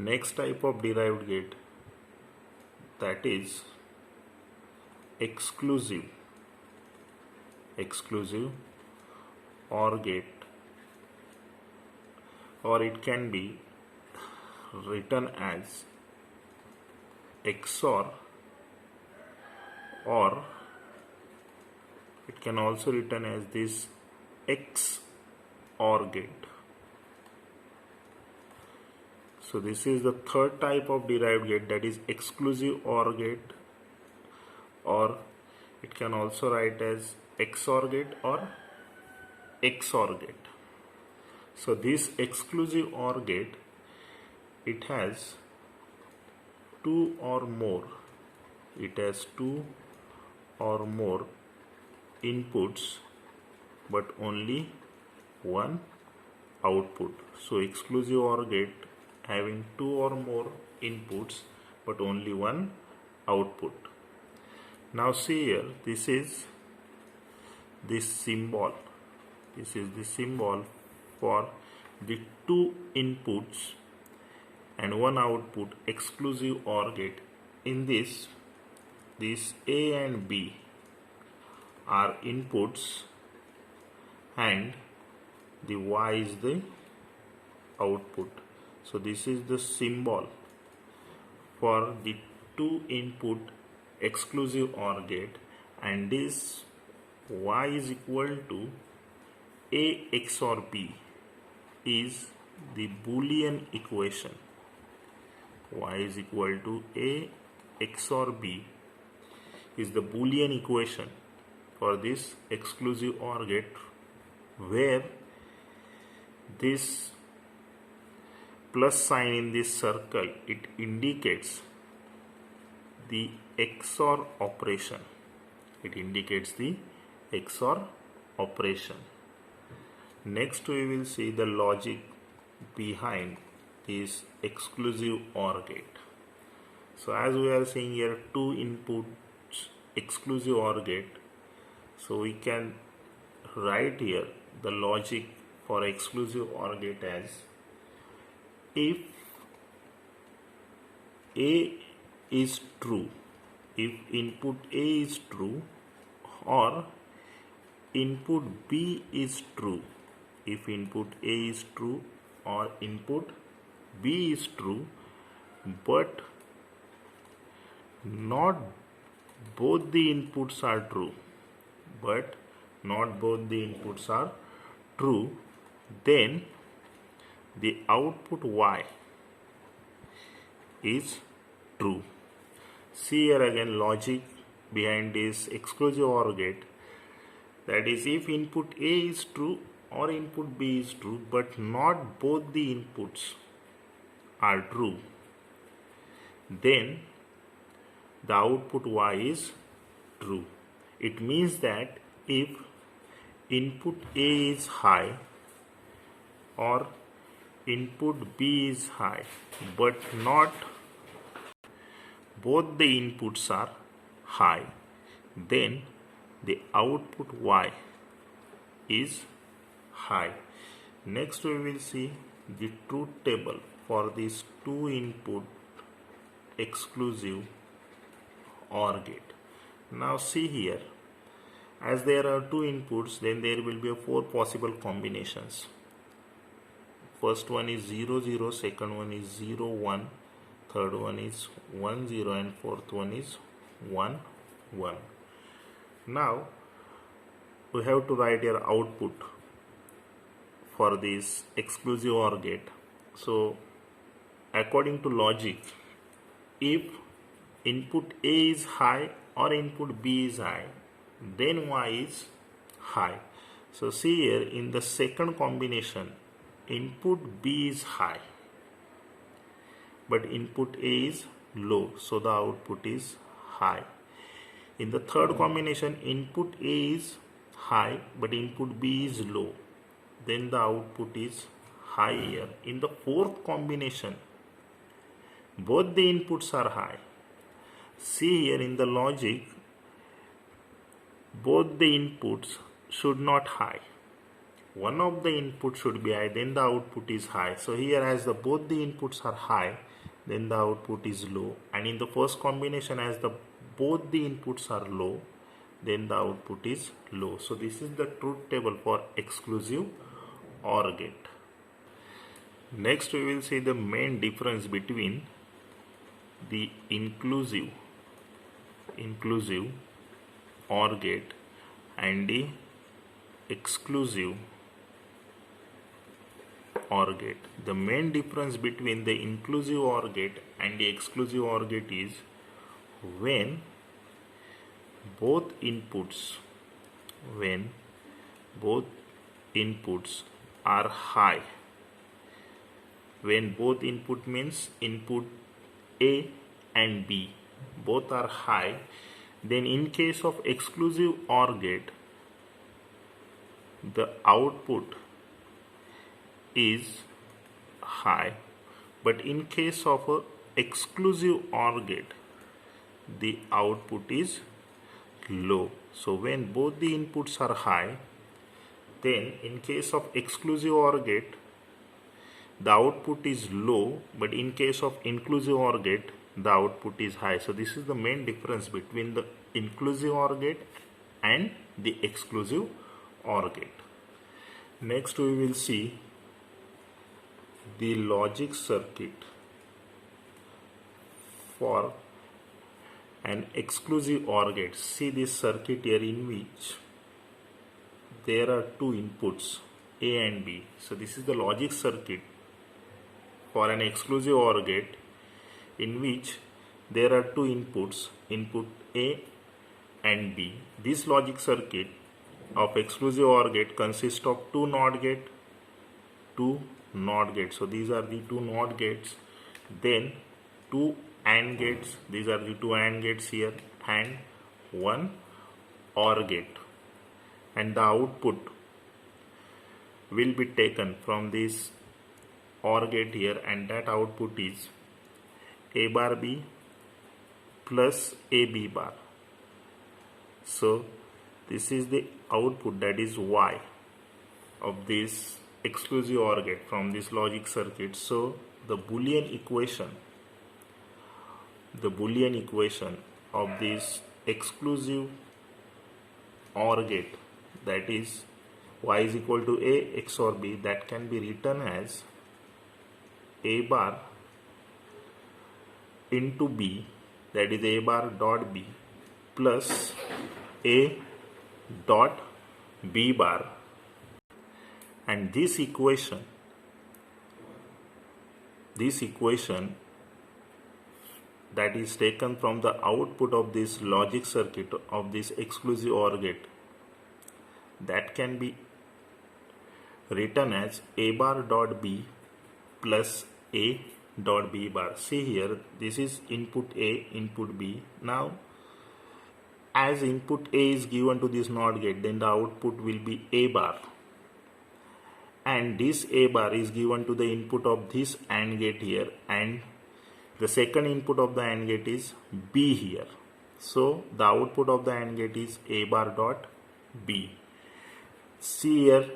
Next type of derived gate, that is exclusive OR gate, or it can be written as XOR, or it can also written as this XOR gate. So this is the third type of derived gate, that is exclusive OR gate, or it can also write as XOR gate or XOR gate. So this exclusive OR gate, it has two or more inputs but only one output. So exclusive OR gate having two or more inputs but only one output. Now see here, this is the symbol for the two inputs and one output exclusive OR gate. In this A and B are inputs and the Y is the output. So this is the symbol for the two input exclusive OR gate, and this Y is equal to A XOR B is the Boolean equation. Y is equal to A XOR B is the Boolean equation for this exclusive OR gate, where this plus sign in this circle, it indicates the XOR operation. Next we will see the logic behind this exclusive OR gate. So as we are seeing here, two inputs exclusive OR gate, so we can write here the logic for exclusive OR gate as, if A is true, if input A is true, or input B is true, if input A is true or input B is true, but not both the inputs are true, then the output Y is true. See here again logic behind this exclusive OR gate, that is, if input A is true or input B is true but not both the inputs are true, then the output Y is true. It means that if input A is high or input B is high but not both the inputs are high, then the output Y is high. Next we will see the truth table for this two input exclusive OR gate. Now see here, as there are two inputs, then there will be four possible combinations. First one is 0 0, second one is 0 1, third one is 1 0, and fourth one is 1 1. Now we have to write your output for this exclusive OR gate. So according to logic, if input A is high or input B is high, then Y is high. So see here, in the second combination, input B is high but input A is low, so the output is high. In the third combination, input A is high but input B is low, then the output is high here. In the fourth combination, both the inputs are high. See here in the logic, both the inputs should not high. one of the inputs should be high, then the output is high. So here as both the inputs are high, then the output is low, and in the first combination as both the inputs are low, then the output is low. So this is the truth table for exclusive OR gate. Next we will see the main difference between the inclusive OR gate and the exclusive OR gate. The main difference between the inclusive OR gate and the exclusive OR gate is when both inputs are high. When both input means input A and B both are high, then in case of exclusive OR gate, the output is high, but in case of a exclusive OR gate, the output is low. So when both the inputs are high, then in case of exclusive OR gate, the output is low, but in case of inclusive OR gate, the output is high. So this is the main difference between the inclusive OR gate and the exclusive OR gate. Next we will see the logic circuit for an exclusive OR gate. See this circuit here in which there are two inputs A and B. So this is the logic circuit for an exclusive OR gate in which there are two inputs, input A and B. This logic circuit of exclusive OR gate consists of two NOT gate, two NOT gates. So these are the two NOT gates. Then two AND gates. These are the two AND gates here, and one OR gate. And the output will be taken from this OR gate here, and that output is A bar B plus AB bar. So this is the output, that is Y, of this exclusive OR gate from this logic circuit. So the Boolean equation of this exclusive OR gate, that is Y is equal to A XOR B, that can be written as A bar into B, that is A bar dot B plus A dot B bar, and this equation that is taken from the output of this logic circuit of this exclusive OR gate, that can be written as A bar dot B plus A dot B bar. See here, this is input A, input B. Now as input A is given to this NOT gate, then the output will be A bar, and this A bar is given to the input of this AND gate here, and the second input of the AND gate is B here. So the output of the AND gate is A bar dot B. See here,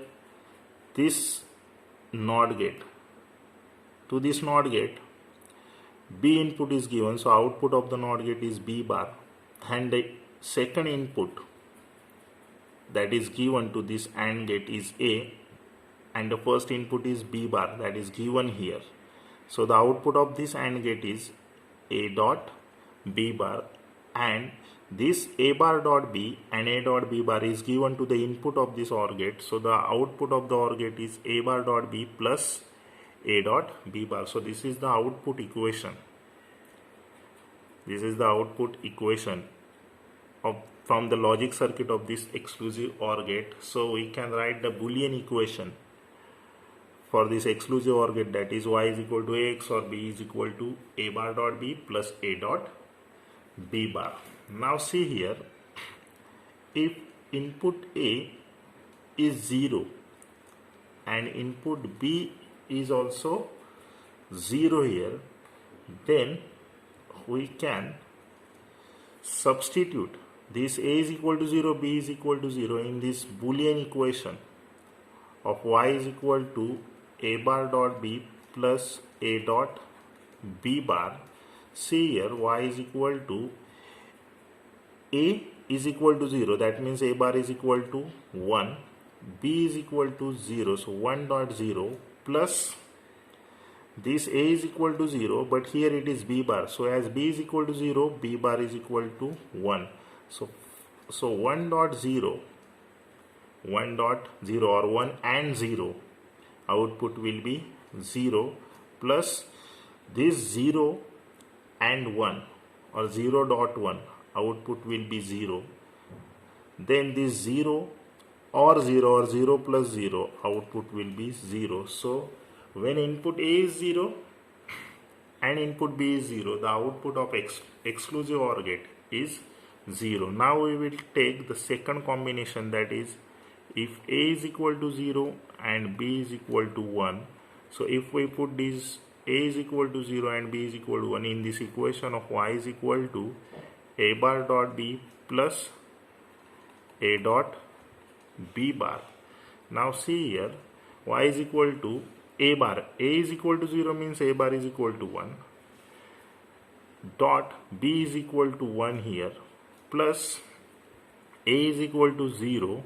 this NOT gate, to this NOT gate B input is given, so output of the NOT gate is B bar, and the second input that is given to this AND gate is A, and the first input is B bar, that is given here. So the output of this AND gate is A dot B bar, and this A bar dot B and A dot B bar is given to the input of this OR gate. So the output of the OR gate is A bar dot B plus A dot B bar. So this is the output equation. This is the output equation from the logic circuit of this exclusive OR gate. So we can write the Boolean equation for this exclusive OR gate, that is Y is equal to A XOR B is equal to A bar dot B plus A dot B bar. Now see here, if input A is 0 and input B is also 0 here, then we can substitute this A is equal to 0, B is equal to 0 in this Boolean equation of y is equal to a bar dot b plus a dot b bar. See here, y is equal to a is equal to 0, that means a bar is equal to 1, b is equal to 0, so 1 dot 0 plus this a is equal to 0, but here it is b bar, so as b is equal to 0, b bar is equal to 1. So 1 dot 0, 1 dot 0 or 1 and 0, output will be 0 plus this 0 and 1 or 0 dot 1, output will be 0. Then this 0 or 0 plus 0, output will be 0. So when input A is 0 and input B is 0, the output of exclusive OR gate is 0. Now we will take the second combination, that is if A is equal to 0 and B is equal to 1. So if we put this A is equal to 0 and B is equal to 1 in this equation of y is equal to a bar dot b plus a dot b bar. Now see here, y is equal to a bar. A is equal to 0 means a bar is equal to 1. Dot b is equal to 1 here plus a is equal to 0.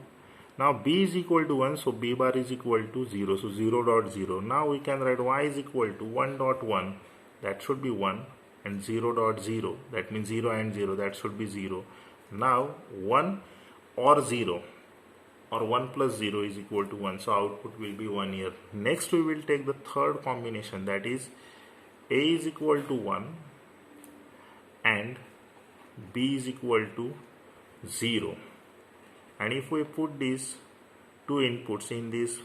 Now b is equal to 1, so b bar is equal to 0. So 0 dot 0. Now we can write y is equal to 1 dot 1. That should be 1. And 0 dot 0. That means 0 and 0. That should be 0. Now 1 or 0 or 1 plus 0 is equal to 1. So output will be 1 here. Next we will take the third combination, that is a is equal to 1 and b is equal to 0. And if we put these two inputs in this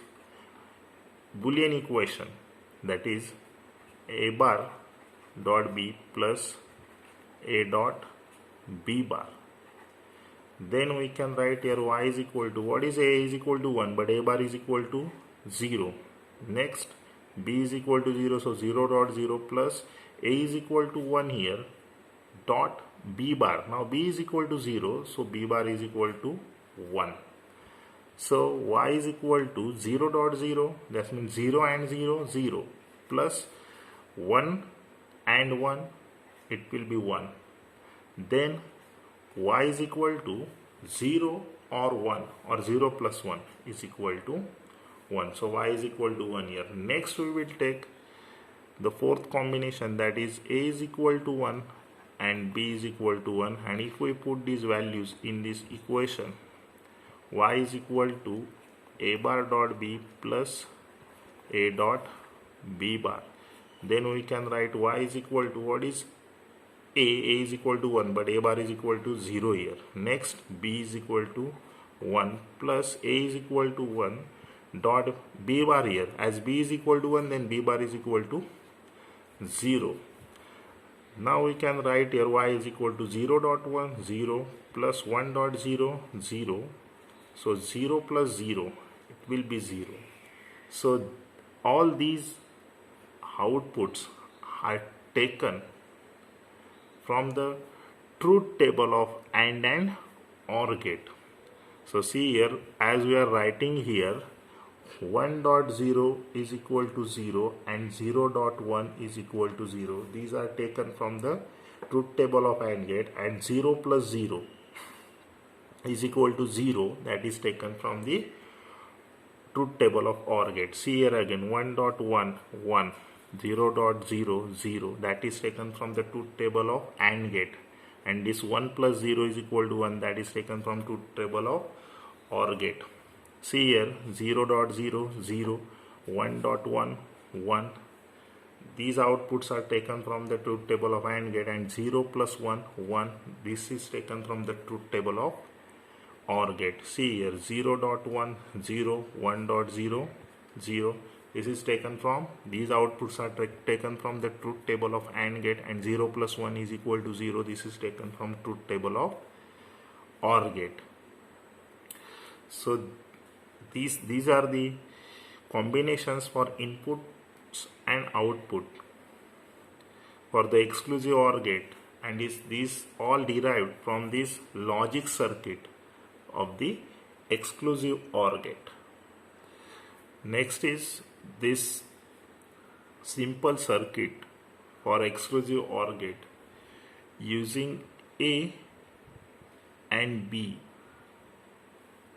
Boolean equation, that is a bar dot b plus a dot b bar, then we can write here y is equal to, what is a is equal to 1, but a bar is equal to 0. Next b is equal to 0, so 0 dot 0 plus a is equal to 1 here dot b bar. Now b is equal to 0, so b bar is equal to 1. So y is equal to 0 dot 0, that means 0 and 0, 0 plus 1 and 1, it will be 1. Then y is equal to 0 or 1 or 0 plus 1 is equal to 1. So y is equal to 1 here. Next we will take the fourth combination, that is a is equal to 1 and b is equal to 1, and if we put these values in this equation, y is equal to a bar dot b plus a dot b bar. Then we can write y is equal to, what is a is equal to 1, but a bar is equal to 0 here. Next b is equal to 1 plus a is equal to 1 dot b bar here. As b is equal to 1, then b bar is equal to 0. Now we can write here y is equal to 0 dot 1, 0 plus 1 dot 0, 0. So 0 plus 0, it will be 0. So all these outputs are taken from the truth table of AND and OR gate. So see here, as we are writing here, 1.0 is equal to 0 and 0.1 is equal to 0. These are taken from the truth table of AND gate, and 0 plus 0 is equal to 0, that is taken from the truth table of OR gate. See here again, 1.1, 1, 0.0, 0, that is taken from the truth table of AND gate, and this 1 plus 0 is equal to 1, that is taken from truth table of OR gate. See here, 0.0, 0, 1.1, 1. These outputs are taken from the truth table of AND gate, and 0 plus 1, 1. This is taken from the truth table of OR gate. See here, 0.1, 0, 1.0, 0. This is taken from, these outputs are taken from the truth table of AND gate, and 0 plus 1 is equal to 0. This is taken from truth table of OR gate. So these are the combinations for inputs and output for the exclusive OR gate, and these all derived from this logic circuit of the exclusive OR gate. Next is this simple circuit for exclusive OR gate using A and B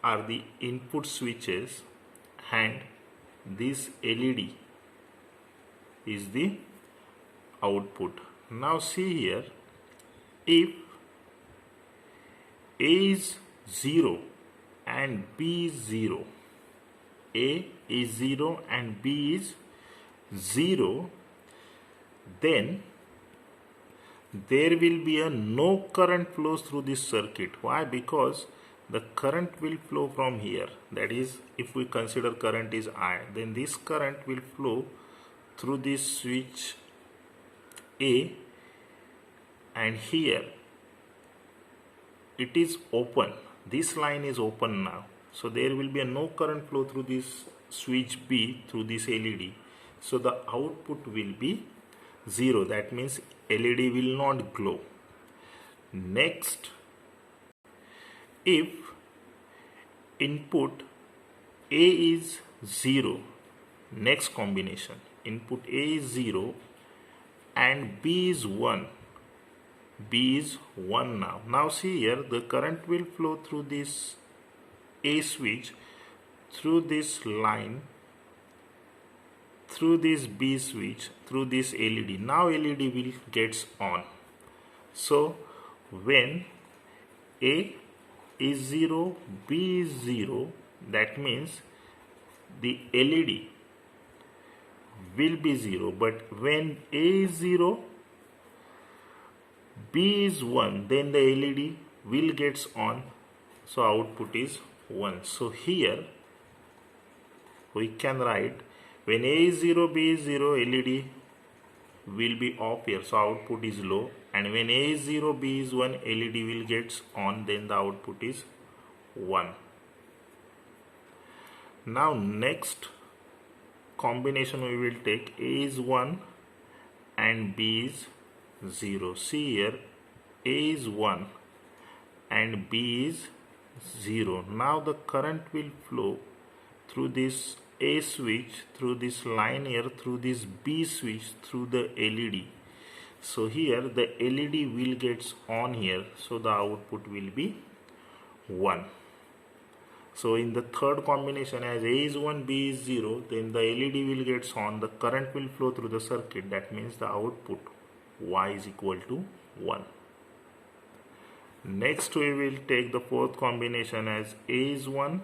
are the input switches and this LED is the output. Now see here, if A is 0 and B is 0, A is 0 and B is 0, then there will be a no current flows through this circuit. Why? Because the current will flow from here. That is, if we consider current is I, then this current will flow through this switch A, and here it is open. This line is open now. So there will be a no current flow through this switch B through this LED. So the output will be 0. That means LED will not glow. Next, if input A is 0, next combination, input A is 0 and B is 1. B is 1 now. Now see here, the current will flow through this A switch, through this line, through this B switch, through this LED. Now LED will gets on. So when A is 0, B is 0, that means the LED will be 0. But when A is 0, B is 1, then the LED will gets on. So output is 1. So here we can write, when A is 0, B is 0, LED will be off here, so output is low. And when A is 0, B is 1, LED will gets on, then the output is 1. Now next combination we will take, A is 1 and B is 0. See here, A is 1 and B is 0. Now the current will flow through this A switch, through this line here, through this B switch, through the LED. So here the LED will gets on here, so the output will be 1. So in the third combination, as A is 1, B is 0, then the LED will gets on, the current will flow through the circuit. That means the output Y is equal to 1. Next we will take the fourth combination as A is 1,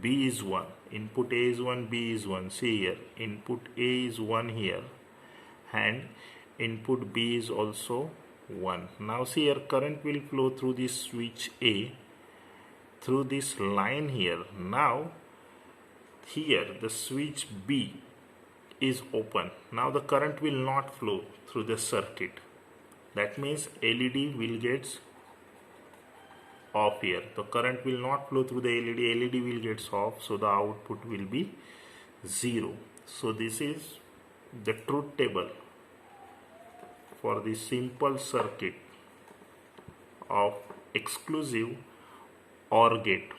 B is 1. Input A is 1, B is 1. See here, input A is 1 here and input B is also 1. Now see here, current will flow through this switch A, through this line here. Now here the switch B is open. Now the current will not flow through the circuit. That means LED will get off here. The current will not flow through the LED. LED will get off, so the output will be 0. So this is the truth table for the simple circuit of exclusive OR gate,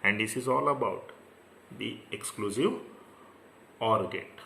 and this is all about the exclusive OR gate.